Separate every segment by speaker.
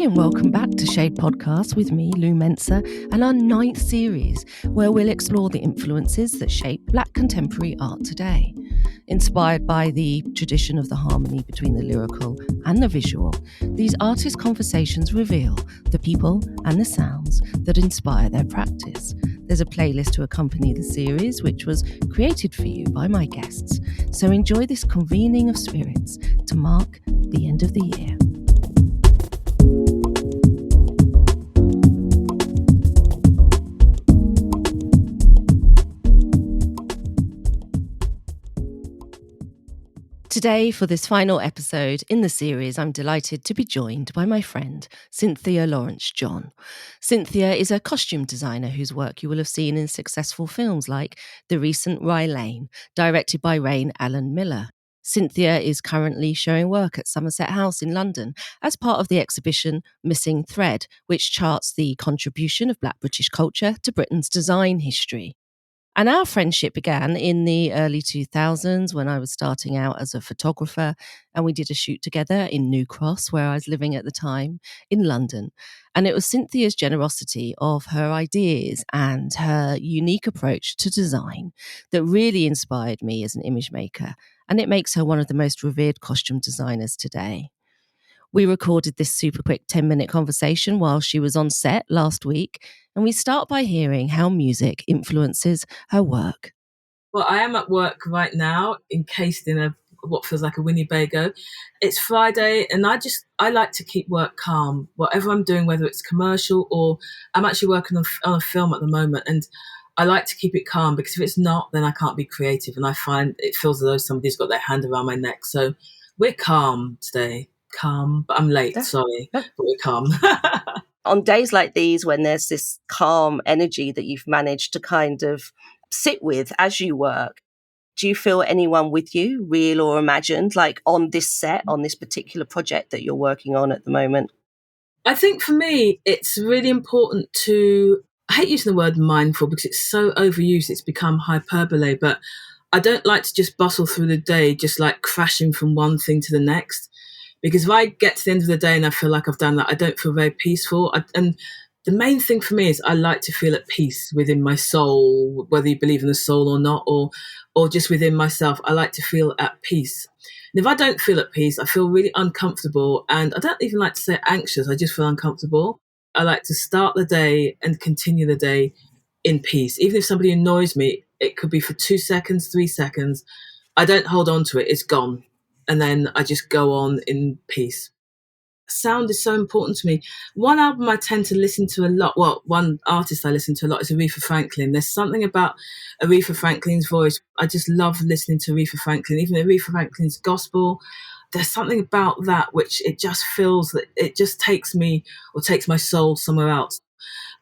Speaker 1: everybody, and welcome back to Shade Podcast with me, Lou Mensah, and our 9th series, where we'll explore the influences that shape Black contemporary art today. Inspired by the tradition of the harmony between the lyrical and the visual, these artist conversations reveal the people and the sounds that inspire their practice. There's a playlist to accompany the series, which was created for you by my guests. So enjoy this convening of spirits to mark the end of the year. Today, for this final episode in the series, I'm delighted to be joined by my friend, Cynthia Lawrence-John. Cynthia is a costume designer whose work you will have seen in successful films like the recent Rye Lane, directed by Rain Allen Miller. Cynthia is currently showing work at Somerset House in London as part of the exhibition Missing Thread, which charts the contribution of Black British culture to Britain's design history. And our friendship began in the early 2000s when I was starting out as a photographer, and we did a shoot together in New Cross, where I was living at the time, in London. And it was Cynthia's generosity of her ideas and her unique approach to design that really inspired me as an image maker, and it makes her one of the most revered costume designers today. We recorded this super quick 10-minute conversation while she was on set last week, and we start by hearing how music influences her work.
Speaker 2: Well, I am at work right now, encased in what feels like a Winnebago. It's Friday, and I like to keep work calm. Whatever I'm doing, whether it's commercial or I'm actually working on a film at the moment, and I like to keep it calm because if it's not, then I can't be creative, and I find it feels as though somebody's got their hand around my neck. So we're calm today. Calm, but I'm late, sorry, but we're calm.
Speaker 1: On days like these, when there's this calm energy that you've managed to kind of sit with as you work, do you feel anyone with you, real or imagined, like on this set, on this particular project that you're working on at the moment?
Speaker 2: I think for me, it's really important I hate using the word mindful because it's so overused, it's become hyperbole, but I don't like to just bustle through the day, just like crashing from one thing to the next. Because if I get to the end of the day and I feel like I've done that, I don't feel very peaceful. And the main thing for me is I like to feel at peace within my soul, whether you believe in the soul or not, or just within myself. I like to feel at peace. And if I don't feel at peace, I feel really uncomfortable. And I don't even like to say anxious. I just feel uncomfortable. I like to start the day and continue the day in peace. Even if somebody annoys me, it could be for 2 seconds, 3 seconds. I don't hold on to it. It's gone. And then I just go on in peace. Sound is so important to me. One album I tend to listen to a lot, one artist I listen to a lot is Aretha Franklin. There's something about Aretha Franklin's voice. I just love listening to Aretha Franklin. Even Aretha Franklin's gospel, there's something about that which it just feels that it just takes me or takes my soul somewhere else.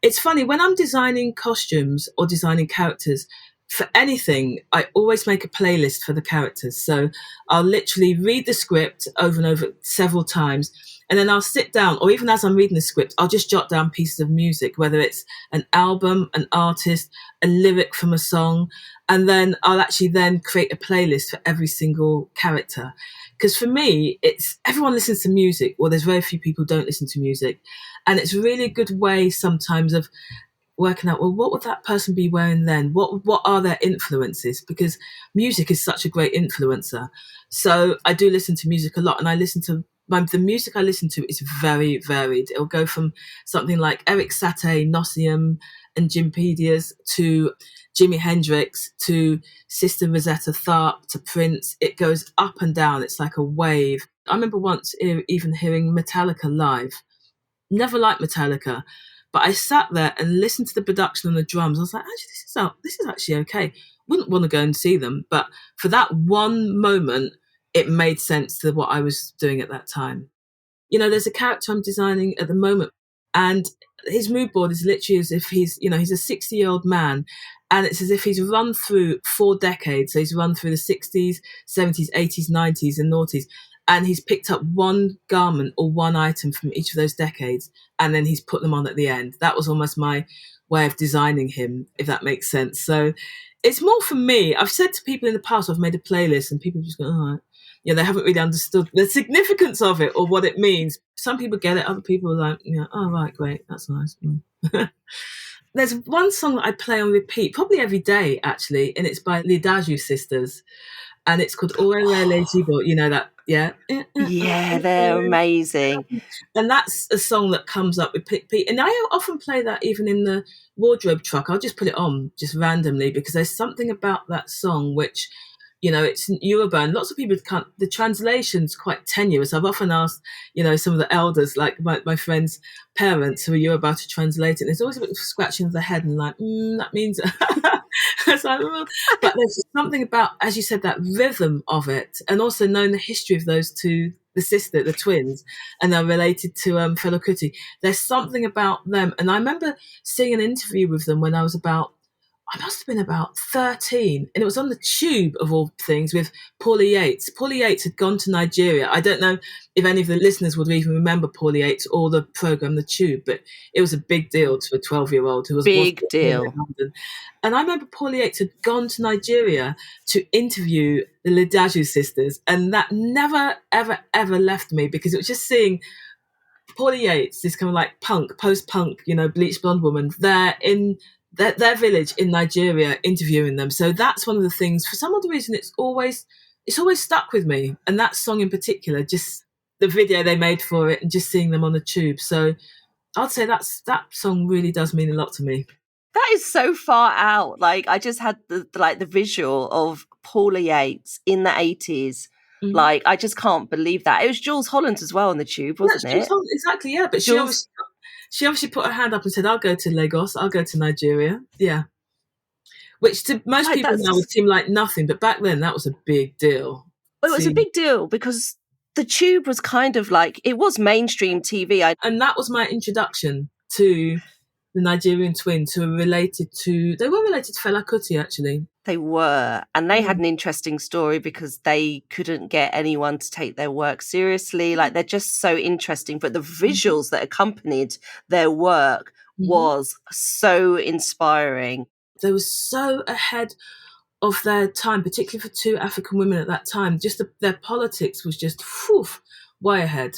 Speaker 2: It's funny, when I'm designing costumes or designing characters, for anything, I always make a playlist for the characters. So I'll literally read the script over and over several times, and then I'll sit down, or even as I'm reading the script, I'll just jot down pieces of music, whether it's an album, an artist, a lyric from a song, and then I'll actually then create a playlist for every single character. Because for me, everyone listens to music. Well, there's very few people who don't listen to music. And it's really a good way sometimes of working out, well, what would that person be wearing then? What are their influences? Because music is such a great influencer. So I do listen to music a lot, and the music I listen to is very varied. It'll go from something like Eric Satie, Nossium and Jimpedias to Jimi Hendrix to Sister Rosetta Tharpe to Prince. It goes up and down. It's like a wave. I remember once even hearing Metallica live. Never liked Metallica. But I sat there and listened to the production on the drums. I was like, actually, this is actually okay. Wouldn't want to go and see them. But for that one moment, it made sense to what I was doing at that time. You know, there's a character I'm designing at the moment, and his mood board is literally as if he's a 60-year-old man, and it's as if he's run through 4 decades. So he's run through the 60s, 70s, 80s, 90s and noughties. And he's picked up one garment or one item from each of those decades, and then he's put them on at the end. That was almost my way of designing him, if that makes sense. So it's more for me. I've said to people in the past, I've made a playlist and people just go, oh, they haven't really understood the significance of it or what it means. Some people get it, other people are like, oh, right, great, that's nice. There's one song that I play on repeat, probably every day, actually, and it's by the sisters, and it's called Ore Lazy Boy. You know that, yeah?
Speaker 1: Yeah, they're amazing.
Speaker 2: And that's a song that comes up with repeat. And I often play that even in the wardrobe truck. I'll just put it on just randomly because there's something about that song which, it's Yoruba, and lots of people can't. The translation's quite tenuous. I've often asked, some of the elders, like my friends' parents who are Yoruba, to translate it. And there's always a bit of scratching of the head and like, that means. So, but there's something about, as you said, that rhythm of it, and also knowing the history of those two, the twins, and they're related to Fela Kuti. There's something about them, and I remember seeing an interview with them when I must have been about 13, and it was on the Tube, of all things, with Paulie Yates. Paulie Yates had gone to Nigeria. I don't know if any of the listeners would even remember Paulie Yates or the programme The Tube, but it was a big deal to a 12-year-old who was
Speaker 1: big deal
Speaker 2: in London. And I remember Paulie Yates had gone to Nigeria to interview the Lidaju sisters, and that never, ever, ever left me, because it was just seeing Paulie Yates, this kind of like post-punk, bleached blonde woman, there in their village in Nigeria, interviewing them. So that's one of the things, for some other reason, it's always stuck with me. And that song in particular, just the video they made for it and just seeing them on the Tube. So I'd say that song really does mean a lot to me.
Speaker 1: That is so far out. Like, I just had the visual of Paula Yates in the 80s. Mm-hmm. Like, I just can't believe that. It was Jules Holland as well on the Tube, wasn't it?
Speaker 2: Exactly, yeah. But she obviously put her hand up and said, I'll go to Lagos, I'll go to Nigeria. Yeah. Which to most people now would seem like nothing, but back then that was a big deal.
Speaker 1: Well, it was a big deal because the Tube was kind of like, it was mainstream TV.
Speaker 2: And that was my introduction to the Nigerian twins, who were related to Fela Kuti, actually.
Speaker 1: They were, and they had an interesting story because they couldn't get anyone to take their work seriously. Like, they're just so interesting, but the visuals that accompanied their work was so inspiring.
Speaker 2: They were so ahead of their time, particularly for two African women at that time. Just their politics was just way ahead.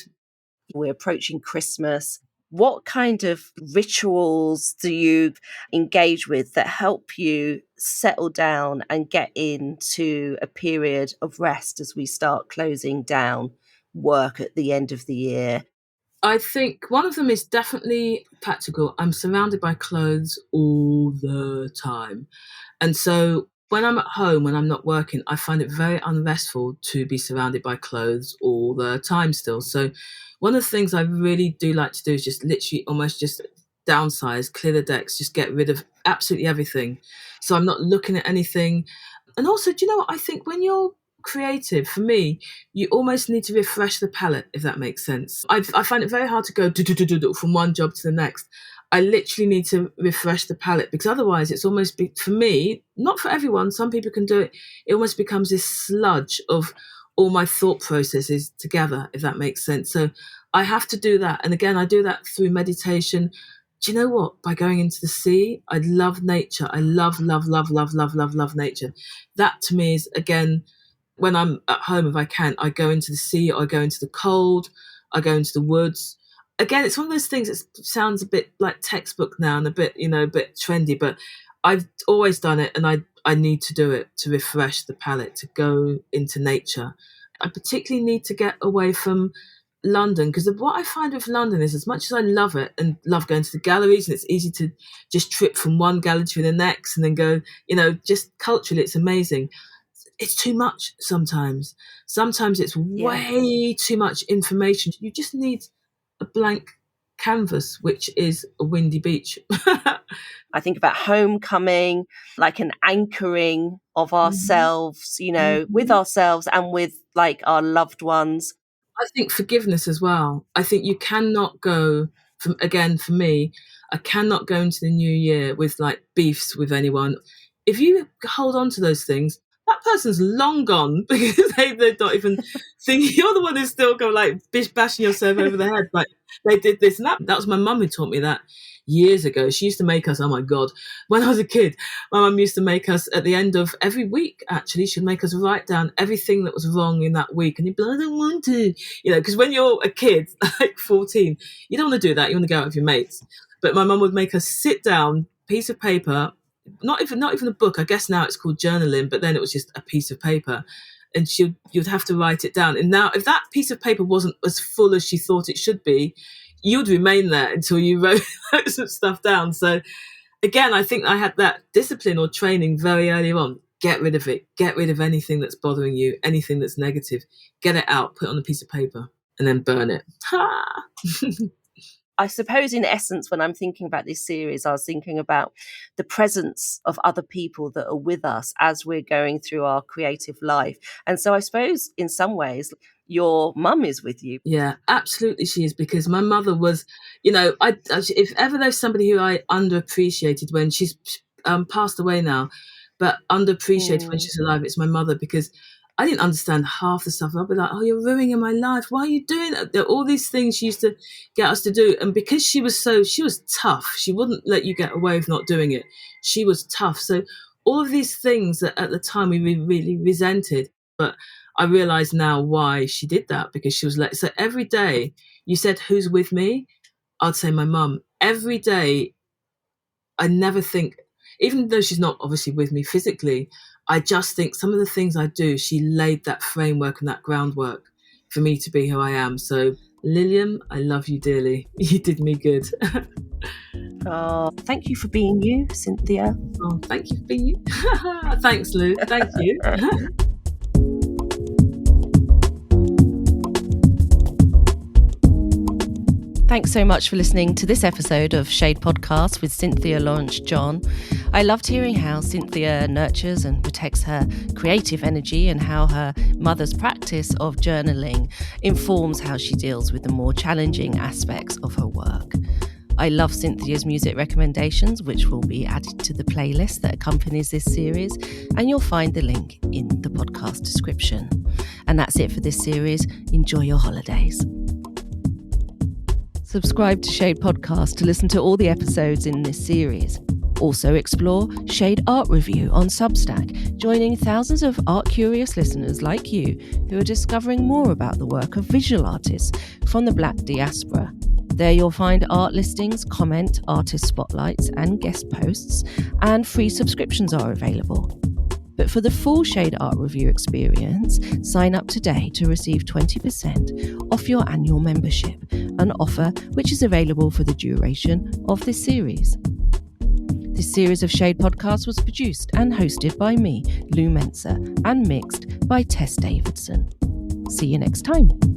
Speaker 1: We're approaching Christmas. What kind of rituals do you engage with that help you settle down and get into a period of rest as we start closing down work at the end of the year?
Speaker 2: I think one of them is definitely practical. I'm surrounded by clothes all the time. And so when I'm at home, when I'm not working, I find it very unrestful to be surrounded by clothes all the time still. So one of the things I really do like to do is just literally almost just downsize, clear the decks, just get rid of absolutely everything. So I'm not looking at anything. And also, do you know what? I think when you're creative, for me, you almost need to refresh the palette, if that makes sense. I find it very hard to go from one job to the next. I literally need to refresh the palette, because otherwise it's almost, for me, not for everyone, some people can do it, it almost becomes this sludge of all my thought processes together, if that makes sense. So I have to do that. And again, I do that through meditation. Do you know what? By going into the sea, I love nature. I love nature. That to me is, again, when I'm at home, if I can, I go into the sea, or I go into the cold, I go into the woods. Again, it's one of those things that sounds a bit like textbook now and a bit trendy, but I've always done it, and I need to do it to refresh the palette, to go into nature. I particularly need to get away from London, because what I find with London is, as much as I love it and love going to the galleries, and it's easy to just trip from one gallery to the next and then go, just culturally, it's amazing. It's too much sometimes. Sometimes it's way too much information. You just need a blank canvas, which is a windy beach.
Speaker 1: I think about homecoming, like an anchoring of ourselves, with ourselves and with like our loved ones.
Speaker 2: I think forgiveness as well. I think you cannot go for me, I cannot go into the new year with like beefs with anyone. If you hold on to those things, that person's long gone, because they're not even thinking. You're the one who's still going like bashing yourself over the head. Like, they did this and that. That was my mum who taught me that. years ago. She used to make us, oh my God, when I was a kid, my mum used to make us at the end of every week, actually, she'd make us write down everything that was wrong in that week. And you'd be like, I don't want to, because when you're a kid, like 14, you don't want to do that. You want to go out with your mates. But my mum would make us sit down, piece of paper, not even a book. I guess now it's called journaling, but then it was just a piece of paper. And you'd have to write it down. And now, if that piece of paper wasn't as full as she thought it should be, you'd remain there until you wrote some stuff down. So again, I think I had that discipline or training very early on. Get rid of it. Get rid of anything that's bothering you, anything that's negative. Get it out, put it on a piece of paper, and then burn it. Ha!
Speaker 1: I suppose, in essence, when I'm thinking about this series, I was thinking about the presence of other people that are with us as we're going through our creative life. And so I suppose, in some ways, your mum is with you.
Speaker 2: Yeah, absolutely she is, because my mother was, if ever there's somebody who I underappreciated when she's passed away now, but underappreciated when she's alive, it's my mother, because I didn't understand half the stuff. I'd be like, oh, you're ruining my life. Why are you doing that? All these things she used to get us to do. And because she was tough, she wouldn't let you get away with not doing it. She was tough. So all of these things that at the time we really resented, but I realize now why she did that, because she was like, so every day you said, who's with me? I'd say my mum. Every day, I never think, even though she's not obviously with me physically, I just think some of the things I do, she laid that framework and that groundwork for me to be who I am. So Lillian, I love you dearly. You did me good.
Speaker 1: Oh, thank you for being you, Cynthia.
Speaker 2: Oh, thank you for being you. Thanks, Lou. Thank you.
Speaker 1: Thanks so much for listening to this episode of Shade Podcast with Cynthia Lawrence John. I loved hearing how Cynthia nurtures and protects her creative energy and how her mother's practice of journaling informs how she deals with the more challenging aspects of her work. I love Cynthia's music recommendations, which will be added to the playlist that accompanies this series, and you'll find the link in the podcast description. And that's it for this series. Enjoy your holidays. Subscribe to Shade Podcast to listen to all the episodes in this series. Also explore Shade Art Review on Substack, joining thousands of art-curious listeners like you who are discovering more about the work of visual artists from the Black diaspora. There you'll find art listings, comment, artist spotlights and guest posts, and free subscriptions are available. But for the full Shade Art Review experience, sign up today to receive 20% off your annual membership, an offer which is available for the duration of this series. This series of Shade Podcasts was produced and hosted by me, Lou Mensah, and mixed by Tess Davidson. See you next time.